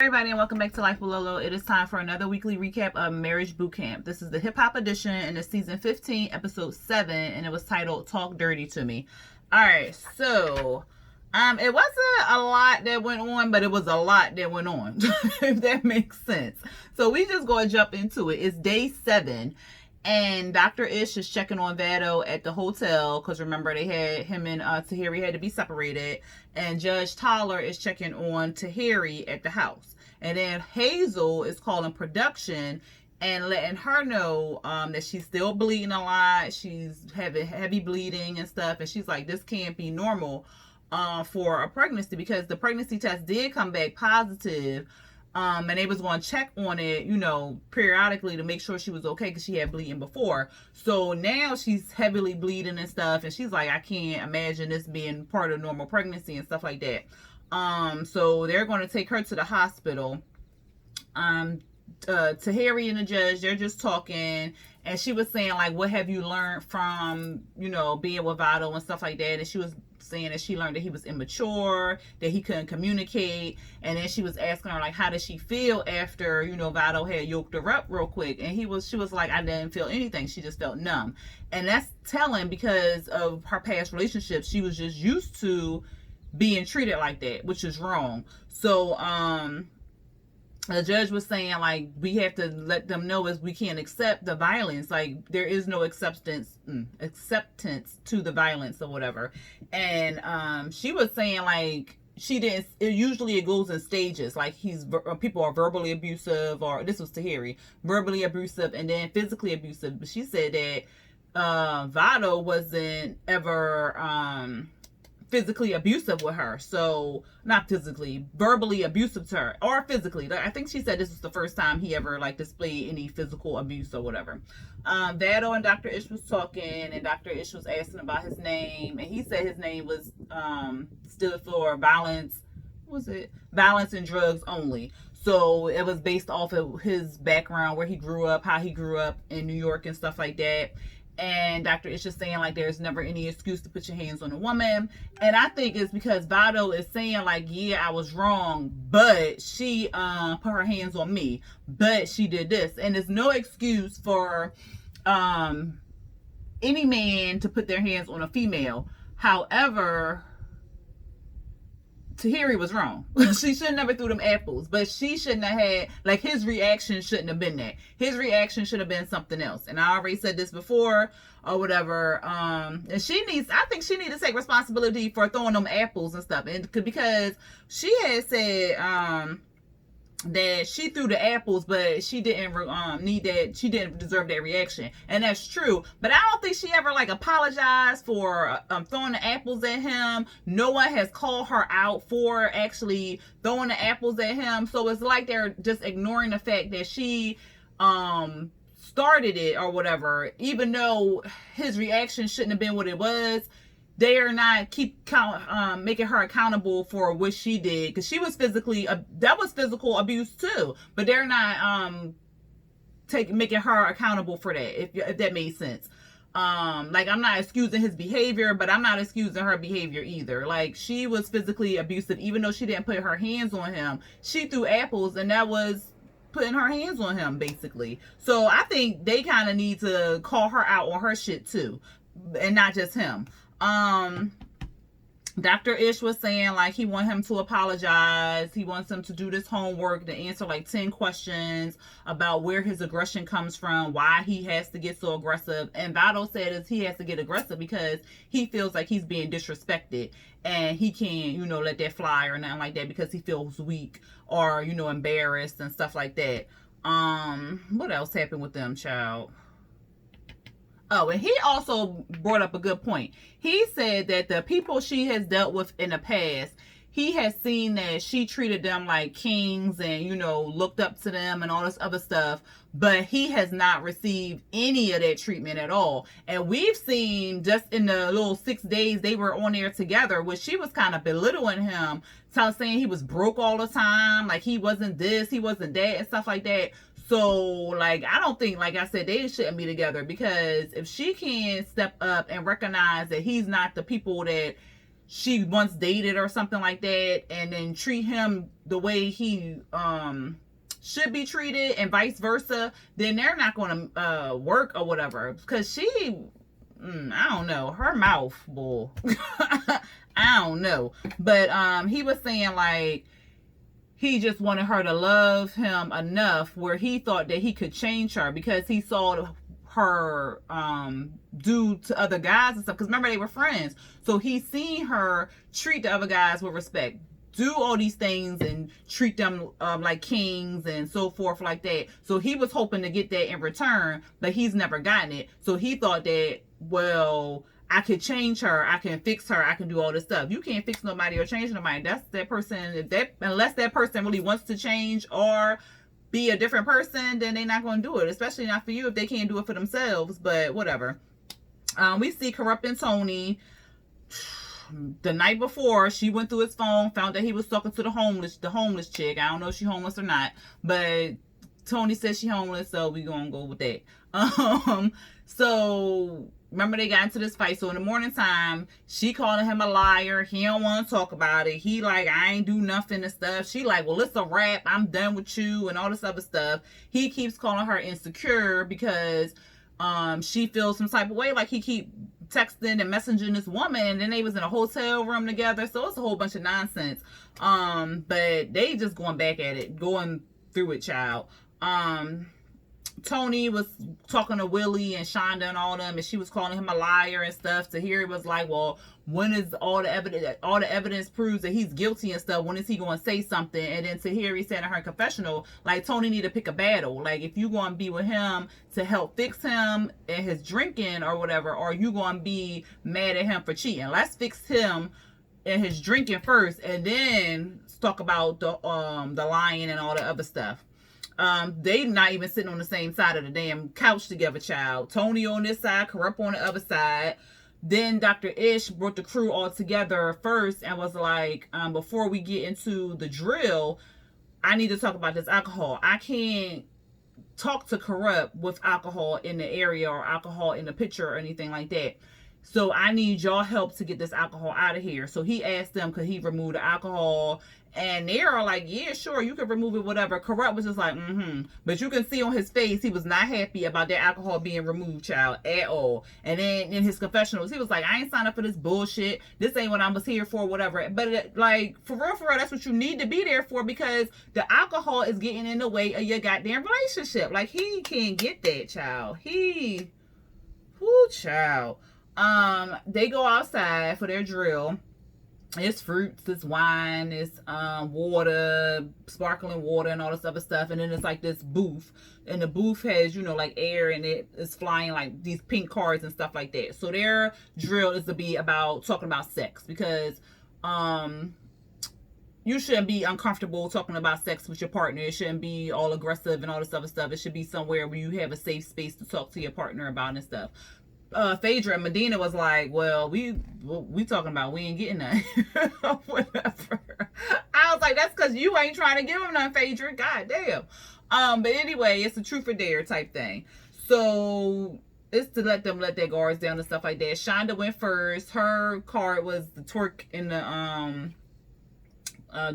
Everybody, and welcome back to Life with Lolo. It is time for another weekly recap of Marriage Bootcamp. This is the hip hop edition, and it's season 15, episode 7, and it was titled "Talk Dirty to Me." All right, so it wasn't a lot that went on, but it was a lot that went on, if that makes sense. So we just gonna jump into it. It's day 7. And Dr. Ish is checking on Vado at the hotel because remember they had him and Tahiri had to be separated, and Judge Tyler is checking on Tahiri at the house. And then Hazel is calling production and letting her know that she's still bleeding a lot. She's having heavy bleeding and stuff, and she's like, this can't be normal for a pregnancy because the pregnancy test did come back positive. And they was going to check on it, periodically to make sure she was okay because she had bleeding before. So now she's heavily bleeding and stuff, and she's like, I can't imagine this being part of normal pregnancy and stuff like that. So they're going to take her to the hospital. Tahiri and the judge, they're just talking, and she was saying like, what have you learned from being with Vado and stuff like that. And she was saying that she learned that he was immature, that he couldn't communicate. And then she was asking her like, how did she feel after Vado had yoked her up real quick, and she was like, I didn't feel anything, she just felt numb. And that's telling because of her past relationships. She was just used to being treated like that, which is wrong. So the judge was saying like, we have to let them know is we can't accept the violence. Like there is no acceptance to the violence or whatever. And she was saying like she didn't. Usually it goes in stages. Like people are verbally abusive, or this was Tahiri, verbally abusive and then physically abusive. But she said that Vado wasn't ever physically abusive with her. So not physically, verbally abusive to her, or physically. I think she said this was the first time he ever like displayed any physical abuse or whatever. Vado and Dr. Ish was talking, and Dr. Ish was asking about his name, and he said his name was stood for violence. What was it? Violence and drugs only. So it was based off of his background, where he grew up, how he grew up in New York and stuff like that. And Dr. Ish is saying like there's never any excuse to put your hands on a woman. And I think it's because Vado is saying like, yeah, I was wrong, but she put her hands on me, but she did this. And there's no excuse for any man to put their hands on a female. However, Tahiri was wrong. She should never threw them apples, but she shouldn't have had, like, his reaction shouldn't have been that. His reaction should have been something else. And I already said this before or whatever. And I think she needs to take responsibility for throwing them apples and stuff. And because she had said that she threw the apples, but she didn't need that. She didn't deserve that reaction, and that's true. But I don't think she ever like apologized for throwing the apples at him. No one has called her out for actually throwing the apples at him. So it's like they're just ignoring the fact that she started it or whatever, even though his reaction shouldn't have been what it was. They are not making her accountable for what she did, because she was that was physical abuse too. But they're not making her accountable for that. If that made sense. Like, I'm not excusing his behavior, but I'm not excusing her behavior either. Like, she was physically abusive, even though she didn't put her hands on him. She threw apples, and that was putting her hands on him basically. So I think they kind of need to call her out on her shit too, and not just him. Dr. Ish was saying like he wants him to apologize. He wants him to do this homework, to answer like 10 questions about where his aggression comes from, why he has to get so aggressive. And Vado said he has to get aggressive because he feels like he's being disrespected, and he can't, let that fly or nothing like that because he feels weak or, embarrassed and stuff like that. What else happened with them, child? Oh, and he also brought up a good point. He said that the people she has dealt with in the past, he has seen that she treated them like kings and, looked up to them and all this other stuff. But he has not received any of that treatment at all. And we've seen just in the little 6 days they were on there together, where she was kind of belittling him, saying he was broke all the time, like he wasn't this, he wasn't that, and stuff like that. So, like, I don't think, like I said, they shouldn't be together, because if she can step up and recognize that he's not the people that she once dated or something like that, and then treat him the way he should be treated and vice versa, then they're not going to work or whatever. Because she, I don't know, her mouth, bull. I don't know. But he was saying like he just wanted her to love him enough where he thought that he could change her because he saw her do to other guys and stuff. Because remember, they were friends. So he seen her treat the other guys with respect, do all these things and treat them like kings and so forth like that. So he was hoping to get that in return, but he's never gotten it. So he thought that, well, I could change her, I can fix her, I can do all this stuff. You can't fix nobody or change nobody. That's that person. Unless that person really wants to change or be a different person, then they're not going to do it. Especially not for you if they can't do it for themselves. But whatever. We see Kurupt and Tony. The night before, she went through his phone, found that he was talking to the homeless chick. I don't know if she's homeless or not, but Tony says she's homeless, so we gonna go with that. So remember they got into this fight. So in the morning time, she calling him a liar. He don't want to talk about it. He like, I ain't do nothing and stuff. She like, well, it's a wrap. I'm done with you and all this other stuff. He keeps calling her insecure because she feels some type of way, like he keep texting and messaging this woman, and then they was in a hotel room together. So it's a whole bunch of nonsense. But they just going back at it, going through it, child. Tony was talking to Willie and Shonda and all them, and she was calling him a liar and stuff. So here it was like, well, when is all the evidence proves that he's guilty and stuff, when is he going to say something? And then to hear he said in her confessional, like, Tony need to pick a battle. Like, if you going to be with him to help fix him and his drinking or whatever, or you going to be mad at him for cheating? Let's fix him and his drinking first, and then talk about the lying and all the other stuff. They not even sitting on the same side of the damn couch together, child. Tony on this side, Kurupt on the other side. Then Dr. Ish brought the crew all together first and was like, before we get into the drill, I need to talk about this alcohol. I can't talk to Kurupt with alcohol in the area or alcohol in the picture or anything like that. So I need y'all help to get this alcohol out of here. So he asked them, could he remove the alcohol? And they are like, yeah, sure, you can remove it, whatever. Kurupt was just like, But you can see on his face, he was not happy about that alcohol being removed, child, at all. And then in his confessionals, he was like, I ain't signed up for this bullshit. This ain't what I was here for, whatever. But like, for real, that's what you need to be there for, because the alcohol is getting in the way of your goddamn relationship. Like, he can't get that, child. Child. They go outside for their drill. It's fruits, it's wine, it's water, sparkling water, and all this other stuff. And then it's like this booth, and the booth has, like air, and it is flying like these pink cards and stuff like that. So their drill is to be about talking about sex, because you shouldn't be uncomfortable talking about sex with your partner. It shouldn't be all aggressive and all this other stuff. It should be somewhere where you have a safe space to talk to your partner about and stuff. Phaedra and Medina was like, well, we talking about we ain't getting none. Whatever. I was like, that's because you ain't trying to give them none, Phaedra. God damn. But anyway, it's a truth or dare type thing. So it's to let them let their guards down and stuff like that. Shonda went first. Her card was the twerk in the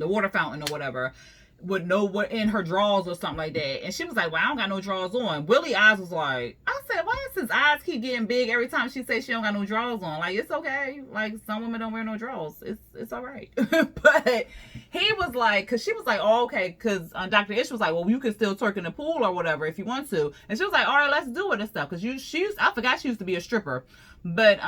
water fountain or whatever, with no what in her drawers or something like that. And she was like, well, I don't got no drawers on. Willie's eyes was like, I said, why does his eyes keep getting big every time she says she don't got no drawers on? Like, it's okay. Like, some women don't wear no drawers. It's all right. But he was like, because she was like, oh, okay. Because Dr. Ish was like, well, you can still twerk in the pool or whatever if you want to. And she was like, all right, let's do it and stuff. Because I forgot she used to be a stripper. But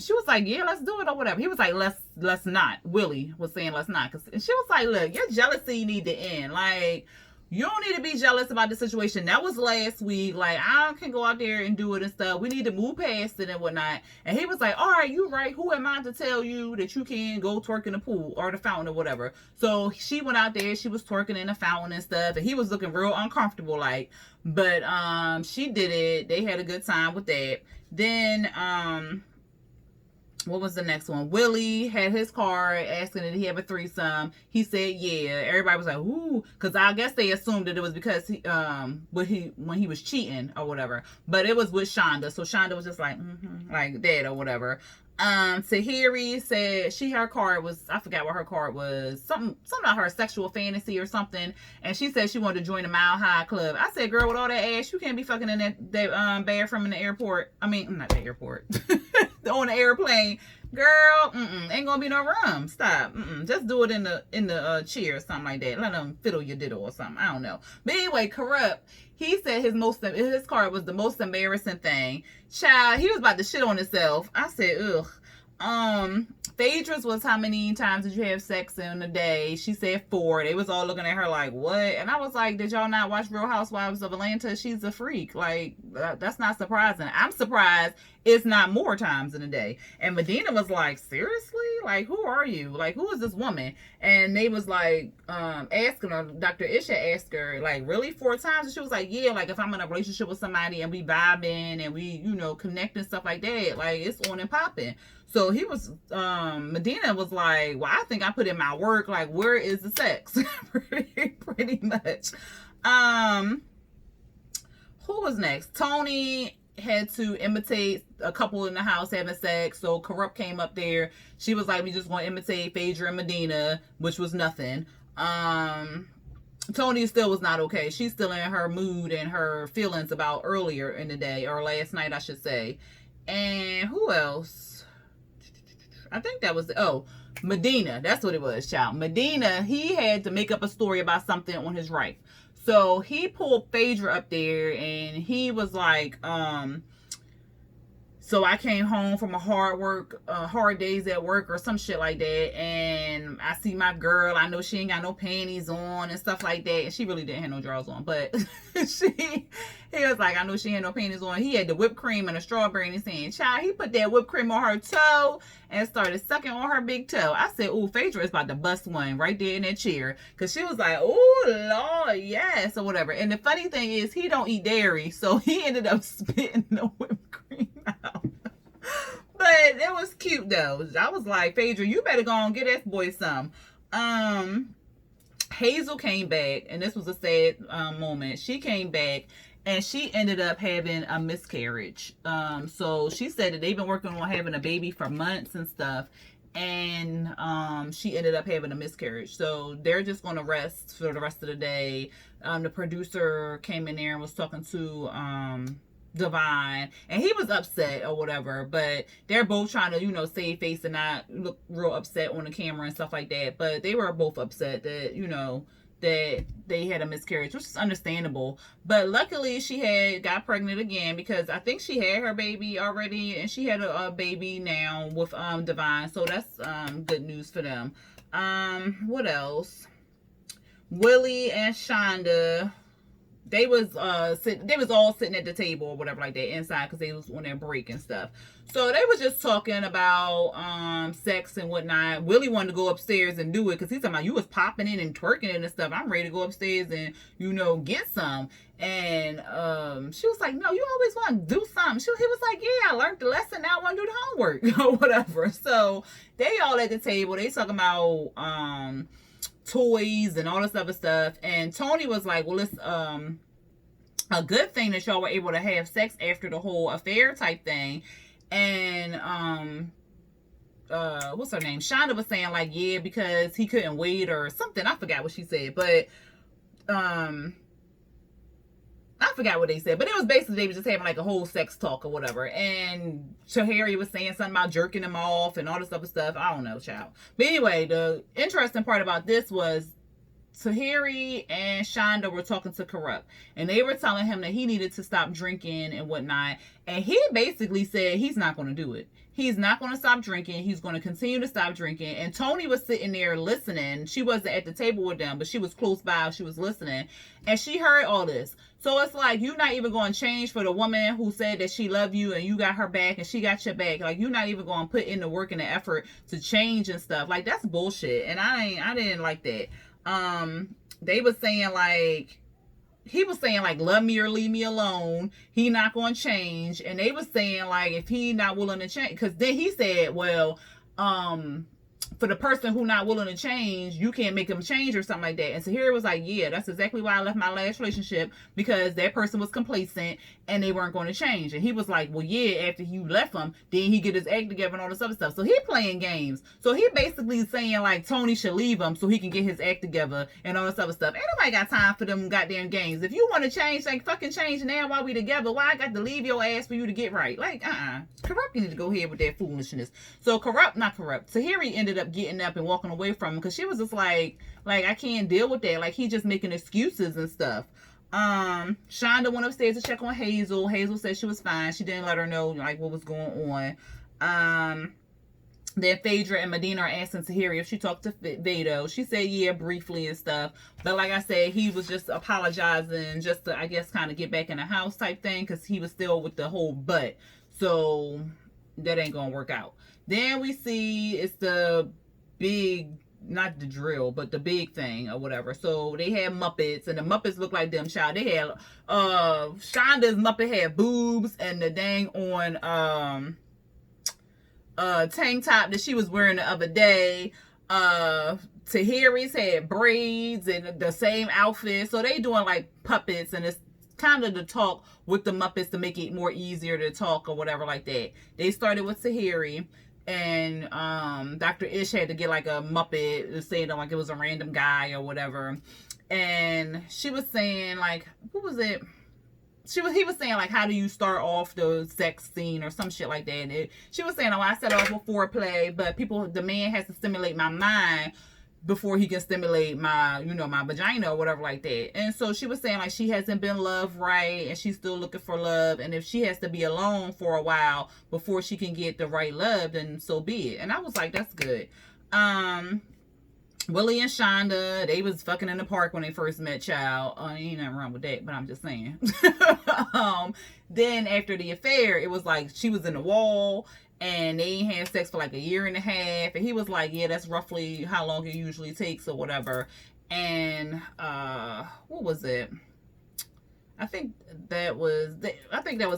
she was like, yeah, let's do it or whatever. He was like, let's not. Willie was saying let's not. And she was like, look, your jealousy need to end. Like, you don't need to be jealous about the situation. That was last week. Like, I can go out there and do it and stuff. We need to move past it and whatnot. And he was like, all right, you right. Who am I to tell you that you can go twerk in the pool or the fountain or whatever? So she went out there. She was twerking in the fountain and stuff. And he was looking real uncomfortable, like. But she did it. They had a good time with that. Then what was the next one? Willie had his card asking did he have a threesome. He said yeah. Everybody was like, ooh, because I guess they assumed that it was because he when he was cheating or whatever. But it was with Shonda. So Shonda was just like, like that or whatever. Tahiri said her card was, I forgot what her card was, something about her sexual fantasy or something, and she said she wanted to join the Mile High Club. I said, girl, with all that ass, you can't be fucking in that bathroom in the airport. I mean, not the airport, on the airplane, girl. Ain't gonna be no room. Stop. Just do it in the chair or something like that. Let them fiddle your diddle or something. I don't know. But anyway, Kurupt. He said his card was the most embarrassing thing. Child, he was about to shit on himself. I said, ugh. Phaedra's was, how many times did you have sex in a day? She said 4. They was all looking at her like, what? And I was like, did y'all not watch Real Housewives of Atlanta? She's a freak. Like, that's not surprising. I'm surprised it's not more times in a day. And Medina was like, seriously? Like, who are you? Like, who is this woman? And they was like, asking her, Dr. Isha asked her, like, really 4 times? And she was like, yeah, like, if I'm in a relationship with somebody and we vibing and we, you know, connect and stuff like that, like, it's on and popping. So he was, Medina was like, well, I think I put in my work. Like, where is the sex? pretty much. Who was next? Tony had to imitate a couple in the house having sex. So Kurupt came up there. She was like, we just want to imitate Phaedra and Medina, which was nothing. Tony still was not okay. She's still in her mood and her feelings about earlier in the day, or last night, I should say. And who else? I think that was, Medina. That's what it was, child. Medina, he had to make up a story about something on his right. So he pulled Phaedra up there and he was like, so I came home from a hard days at work or some shit like that. And I see my girl. I know she ain't got no panties on and stuff like that. And she really didn't have no drawers on. But he was like, I know she had no panties on. He had the whipped cream and a strawberry in his hand. Child, he put that whipped cream on her toe and started sucking on her big toe. I said, ooh, Phaedra is about to bust one right there in that chair. Because she was like, ooh, Lord, yes, or whatever. And the funny thing is, he don't eat dairy. So he ended up spitting the whipped cream out. But it was cute, though. I was like, Phaedra, you better go and get that boy some. Hazel came back, and this was a sad moment. She came back, and she ended up having a miscarriage. So she said that they've been working on having a baby for months and stuff. And she ended up having a miscarriage. So they're just going to rest for the rest of the day. The producer came in there and was talking to Divine, and he was upset or whatever, but they're both trying to, you know, save face and not look real upset on the camera and stuff like that. But they were both upset that, you know, that they had a miscarriage, which is understandable. But luckily she had got pregnant again, because I think she had her baby already, and she had a baby now with Divine. So that's good news for them. What else? Willie and Shonda, they was all sitting at the table or whatever like that inside, because they was on their break and stuff. So they was just talking about sex and whatnot. Willie wanted to go upstairs and do it, because he's talking about, you was popping in and twerking it and stuff. I'm ready to go upstairs and, you know, get some. And she was like, no, you always want to do something. He was like, yeah, I learned the lesson, now I want to do the homework or whatever. So they all at the table, they talking about toys and all this other stuff. And Tony was like, well, it's a good thing that y'all were able to have sex after the whole affair type thing. And what's her name, Shonda was saying like, yeah, because he couldn't wait or something. I forgot what she said, but I forgot what they said, but it was basically they were just having like a whole sex talk or whatever. And Tahiri was saying something about jerking him off and all this other stuff. I don't know, child. But anyway, the interesting part about this was Tahiri and Shonda were talking to Kurupt, and they were telling him that he needed to stop drinking and whatnot. And he basically said he's not going to do it. He's not going to stop drinking. He's going to continue to stop drinking. And Tony was sitting there listening. She wasn't at the table with them, but she was close by. She was listening. And she heard all this. So it's like, you're not even going to change for the woman who said that she loved you and you got her back and she got your back. Like, you're not even going to put in the work and the effort to change and stuff. Like, that's bullshit. And I didn't like that. They was saying like, he was saying like, love me or leave me alone. He not going to change. And they was saying like, if he not willing to change, because then he said, well, for the person who not willing to change, you can't make them change or something like that. And so here it was like, yeah, that's exactly why I left my last relationship, because that person was complacent and they weren't going to change. And he was like, well, yeah, after you left him, then he get his act together and all this other stuff. So he playing games. So he basically saying like Tony should leave him so he can get his act together and all this other stuff. Ain't nobody got time for them goddamn games. If you want to change, like fucking change now while we together. Why I got to leave your ass for you to get right? Like, Kurupt, you need to go ahead with that foolishness. So Tahiri ended up getting up and walking away from him because she was just like I can't deal with that. Like, he just making excuses and stuff. Shonda went upstairs to check on Hazel. Hazel said she was fine. She didn't let her know like what was going on. Then Phaedra and Medina are asking Tahiri if she talked to Vado. She said yeah, briefly and stuff. But like I said, he was just apologizing just to, I guess, kind of get back in the house type thing, because he was still with the whole butt. So that ain't gonna work out. Then we see it's the big, not the drill, but the big thing or whatever. So they had Muppets, and the Muppets look like them, child. They had Shonda's Muppet had boobs and the dang on tank top that she was wearing the other day. Tahiri's had braids and the same outfit. So they doing like puppets, and it's kind of to talk with the Muppets to make it more easier to talk or whatever like that. They started with Tahiri, and Dr. Ish had to get like a Muppet saying like it was a random guy or whatever. And she was saying like, what was it? He was saying like, how do you start off the sex scene or some shit like that? And she was saying, oh, I set off with foreplay, but the man has to stimulate my mind before he can stimulate my, my vagina or whatever like that. And so she was saying like she hasn't been loved right, and she's still looking for love, and if she has to be alone for a while before she can get the right love, then so be it. And I was like, that's good. Willie and Shonda, they was fucking in the park when they first met, child. Ain't nothing wrong with that, but I'm just saying. Then after the affair, it was like she was in the wall, and they ain't had sex for like a year and a half. And he was like, yeah, that's roughly how long it usually takes or whatever. And what was it? I think that was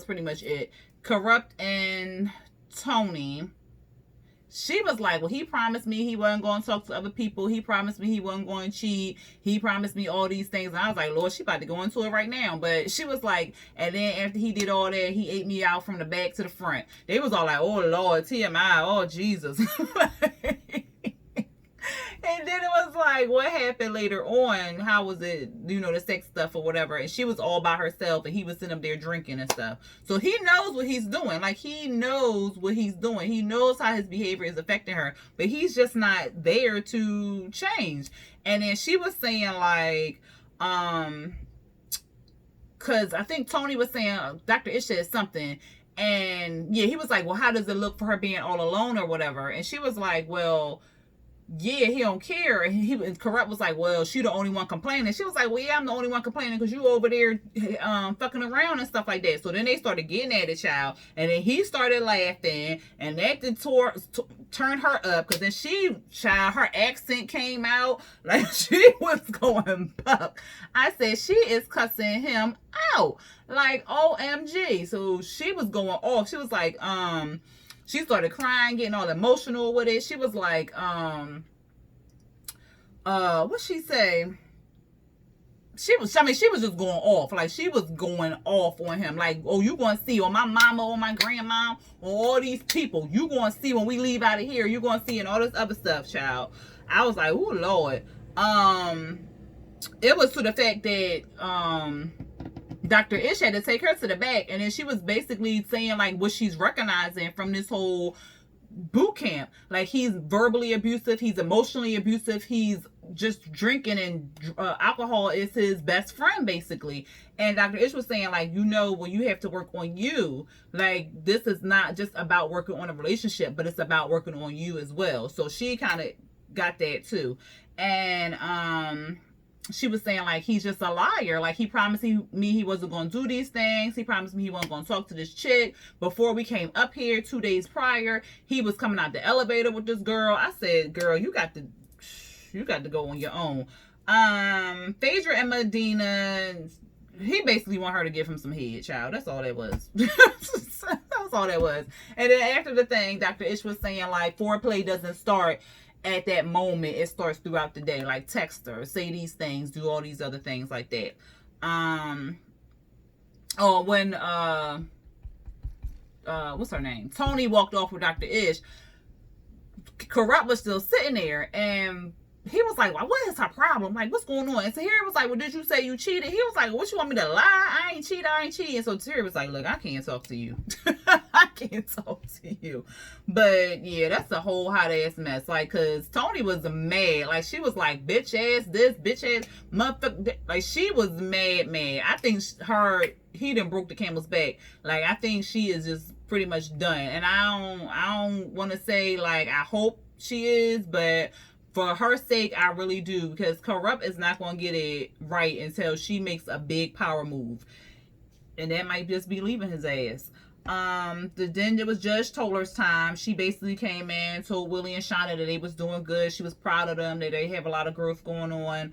pretty much it. Kurupt and Tony. She was like, well, he promised me he wasn't going to talk to other people. He promised me he wasn't going to cheat. He promised me all these things. And I was like, Lord, she about to go into it right now. But she was like, and then after he did all that, he ate me out from the back to the front. They was all like, oh, Lord, TMI, oh, Jesus. And then it was like, what happened later on? How was it, the sex stuff or whatever? And she was all by herself, and he was sitting up there drinking and stuff. So he knows what he's doing. Like, he knows what he's doing. He knows how his behavior is affecting her, but he's just not there to change. And then she was saying like, because I think Tony was saying, Dr. Ish said something. And yeah, he was like, well, how does it look for her being all alone or whatever? And she was like, well, yeah, he don't care. And Kurupt was like, well, she the only one complaining. She was like, well, yeah, I'm the only one complaining because you over there fucking around and stuff like that. So then they started getting at it, child. And then he started laughing, and that turned her up, because then her accent came out like she was going buck. I said, she is cussing him out like OMG. So she was going off. She was like, she started crying, getting all emotional with it. She was like, what'd she say? She was just going off. Like, she was going off on him. Like, oh, you gonna see on my mama, on my grandma, on all these people. You gonna see when we leave out of here. You gonna see and all this other stuff, child. I was like, oh, Lord. It was to the fact that, Dr. Ish had to take her to the back, and then she was basically saying like what she's recognizing from this whole boot camp. Like, he's verbally abusive, he's emotionally abusive, he's just drinking, and alcohol is his best friend basically. And Dr. Ish was saying like, well, you have to work on you. Like, this is not just about working on a relationship, but it's about working on you as well. So she kind of got that too. And she was saying like, he's just a liar. Like, he promised me he wasn't going to do these things. He promised me he wasn't going to talk to this chick. Before we came up here 2 days prior, he was coming out the elevator with this girl. I said, girl, you got to go on your own. Phaedra and Medina, he basically want her to give him some head, child. That's all that was. That's all that was. And then after the thing, Dr. Ish was saying like, foreplay doesn't start at that moment. It starts throughout the day, like text her, say these things, do all these other things like that. Oh, when what's her name? Tony walked off with Dr. Ish. Kurupt was still sitting there, and he was like, well, what is her problem? Like, what's going on? And Tahiri was like, well, did you say you cheated? He was like, well, what, you want me to lie? I ain't cheating. And so Tahiri was like, look, I can't talk to you. I can't talk to you. But yeah, that's a whole hot ass mess. Like, cause Tony was mad. Like, she was like, bitch ass this, bitch ass motherfucker. Like, she was mad. I think he done broke the camel's back. Like, I think she is just pretty much done. And I don't want to say, like, I hope she is, but for her sake, I really do, because Kurupt is not going to get it right until she makes a big power move. And that might just be leaving his ass. Then it was Judge Toler's time. She basically came in, told Willie and Shauna that they was doing good. She was proud of them, that they have a lot of growth going on.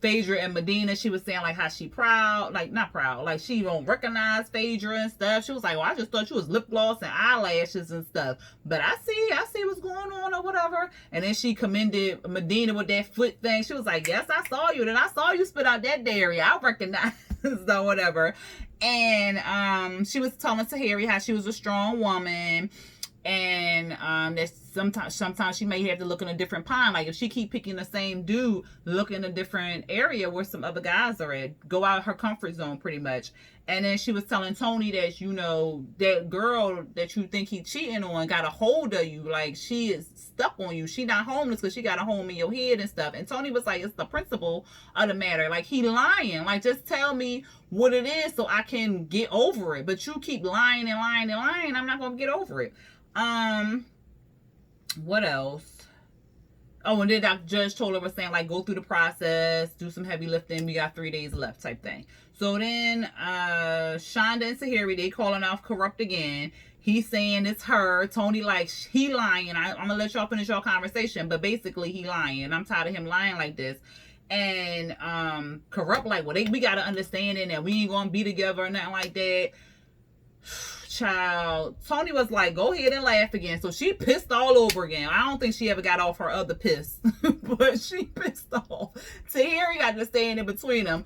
Phaedra and Medina, she was saying like how she proud, like not proud, like she don't recognize Phaedra and stuff. She was like, well, I just thought you was lip gloss and eyelashes and stuff, but I see what's going on or whatever. And then she commended Medina with that foot thing. She was like, yes, I saw you, and I saw you spit out that dairy. I recognize or whatever. And she was telling Tahiri how she was a strong woman, and that sometimes she may have to look in a different pond. Like, if she keep picking the same dude, look in a different area where some other guys are at. Go out of her comfort zone, pretty much. And then she was telling Tony that, you know, that girl that you think he cheating on got a hold of you. Like, she is stuck on you. She not homeless because she got a home in your head and stuff. And Tony was like, it's the principle of the matter. Like, he lying. Like, just tell me what it is so I can get over it. But you keep lying and lying and lying, I'm not going to get over it. What else? Oh, and then Dr. Judge Toler was saying, like, go through the process, do some heavy lifting. We got 3 days left, type thing. So then, Shonda and Tahiri, they calling off Kurupt again. He's saying it's her. Tony, like, he lying. I'm gonna let y'all finish your conversation, but basically he lying. I'm tired of him lying like this. And Kurupt, like, well, we gotta understand it, and we ain't gonna be together or nothing like that. Child, Tony was like, go ahead and laugh again. So she pissed all over again. I don't think she ever got off her other piss, but she pissed off. Tahiri got to stand in between them.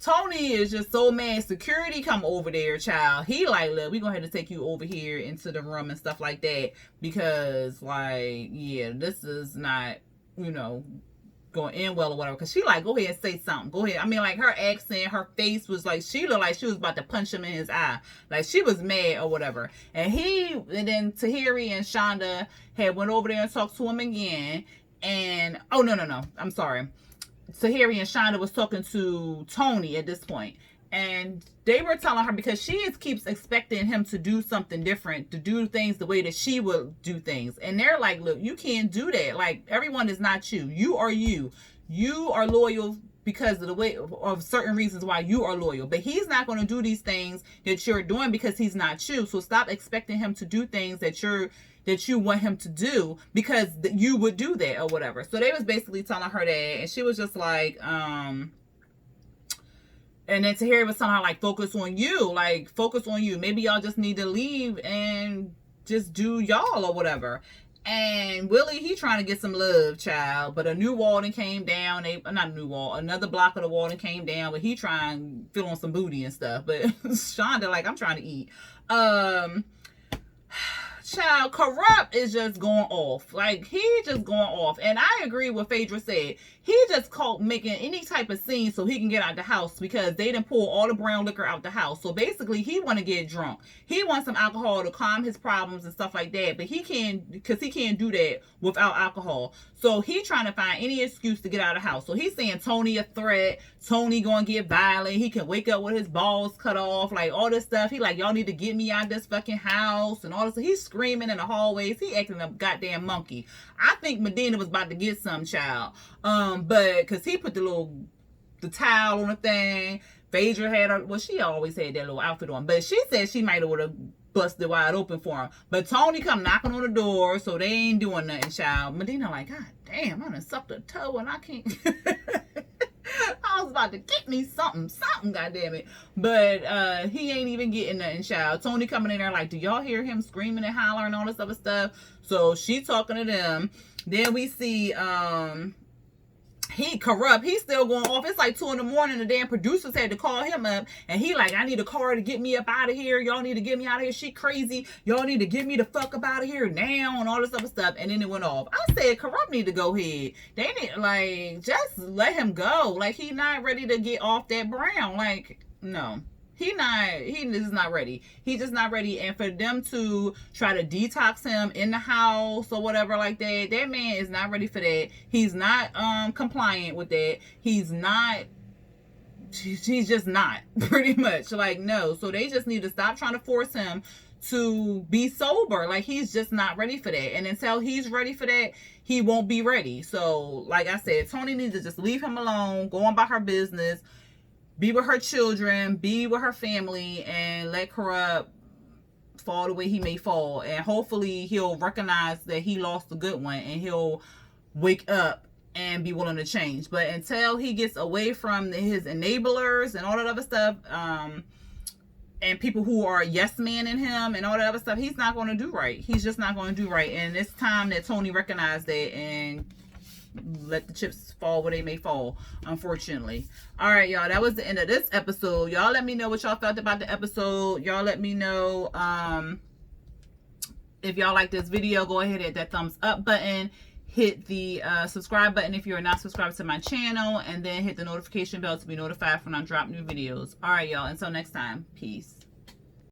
Tony is just so mad. Security come over there, child. He like, look, we gonna have to take you over here into the room and stuff like that, because, like, yeah, this is not, you know, going in well or whatever. Because she like, go ahead and say something. Go ahead. I mean, like, her accent, her face was like, she looked like she was about to punch him in his eye. Like, she was mad or whatever. And then Tahiri and Shonda had went over there and talked to him again. And, oh, no. I'm sorry. Tahiri and Shonda was talking to Tony at this point. And they were telling her, because she keeps expecting him to do something different, to do things the way that she would do things. And they're like, look, you can't do that. Like, everyone is not you. You are you. You are loyal because of the way of certain reasons why you are loyal. But he's not going to do these things that you're doing because he's not you. So stop expecting him to do things that you want him to do because you would do that or whatever. So they was basically telling her that, and she was just like, and then Tahiri was telling her, like, focus on you. Like, focus on you. Maybe y'all just need to leave and just do y'all or whatever. And Willie, he trying to get some love, child. But a new wall done came down. Not a new wall. Another block of the wall done came down. But he trying to fill on some booty and stuff. But Shonda, like, I'm trying to eat. Child, Kurupt is just going off. Like, he just going off. And I agree with Phaedra said. He just caught making any type of scene so he can get out the house, because they done pull all the brown liquor out the house. So basically, he want to get drunk. He wants some alcohol to calm his problems and stuff like that. But he can't, because he can't do that without alcohol. So he trying to find any excuse to get out of the house. So he's saying Tony a threat. Tony gonna get violent. He can wake up with his balls cut off. Like, all this stuff. He like, y'all need to get me out of this fucking house and all this. He's screaming in the hallways. He acting a goddamn monkey. I think Medina was about to get some, child. But because he put the towel on the thing. Phaedra had well, she always had that little outfit on. But she said she might have would have busted wide open for him. But Tony come knocking on the door, so they ain't doing nothing, child. Medina like, God damn, I done sucked a toe and I can't. I was about to get me something, goddammit. But he ain't even getting nothing, child. Tony coming in there like, do y'all hear him screaming and hollering and all this other stuff? So she talking to them. Then we see he Kurupt, he's still going off. It's like 2 in the morning. The damn producers had to call him up, and he like, I need a car to get me up out of here. Y'all need to get me out of here. She crazy. Y'all need to get me the fuck up out of here now, and all this other stuff. And then it went off. I said Kurupt need to go ahead. They need, like, just let him go. Like, he not ready to get off that brown. Like, no. He is not ready. He just not ready. And for them to try to detox him in the house or whatever like that, that man is not ready for that. He's not compliant with that. He's just not, pretty much. Like, no. So they just need to stop trying to force him to be sober. Like, he's just not ready for that. And until he's ready for that, he won't be ready. So, like I said, Tony needs to just leave him alone, go on about her business, be with her children, be with her family, and let Kurupt fall the way he may fall. And hopefully he'll recognize that he lost a good one, and he'll wake up and be willing to change. But until he gets away from his enablers and all that other stuff, and people who are yes man in him and all that other stuff, he's not going to do right. He's just not going to do right. And it's time that Tony recognized that and let the chips fall where they may fall, unfortunately. All right, y'all, that was the end of this episode. Y'all let me know what y'all felt about the episode. Y'all let me know if y'all like this video. Go ahead and hit that thumbs up button, hit the subscribe button if you're not subscribed to my channel, and then hit the notification bell to be notified when I drop new videos. All right, y'all, until next time, peace.